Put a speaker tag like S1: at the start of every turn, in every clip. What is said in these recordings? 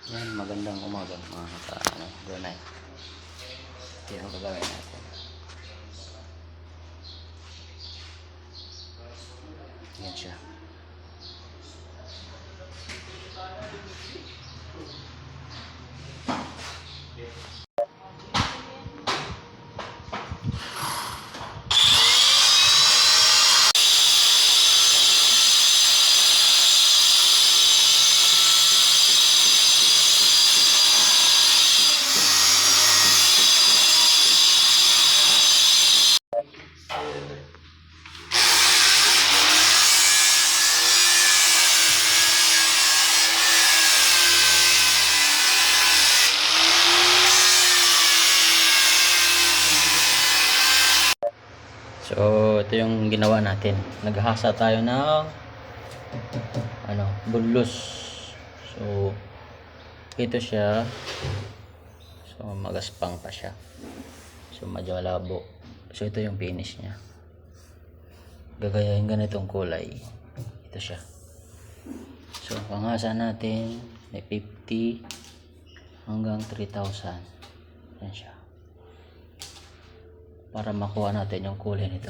S1: Yan, magandang umaga mga granay. Ito yung gagawin natin. Yan siya. So, ito yung ginawa natin. Naghasa tayo ng bunlos. So, ito siya. So, magaspang pa siya. So, medyo malabo. So, ito yung finish niya. Gagayahin ganitong kulay. Ito siya. So, panghasa natin may 50 hanggang 3,000. Yan siya. Para makuha natin yung kulay nito.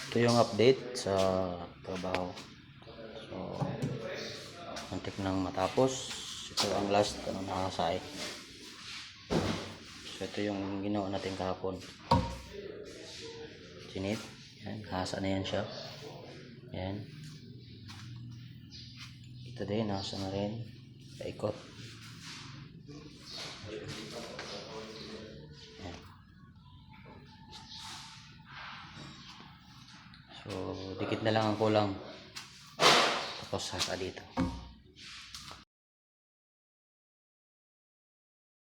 S1: Ito yung update sa trabaho. So, muntik nang matapos. Ito ang last nakasay. So, ito yung ginawa natin kahapon. Sinit. Yan, hasa na yan siya. Yan. Ito din, hasa na rin. Paikot. Yan. So, dikit na lang ang kulang. Tapos hasa dito.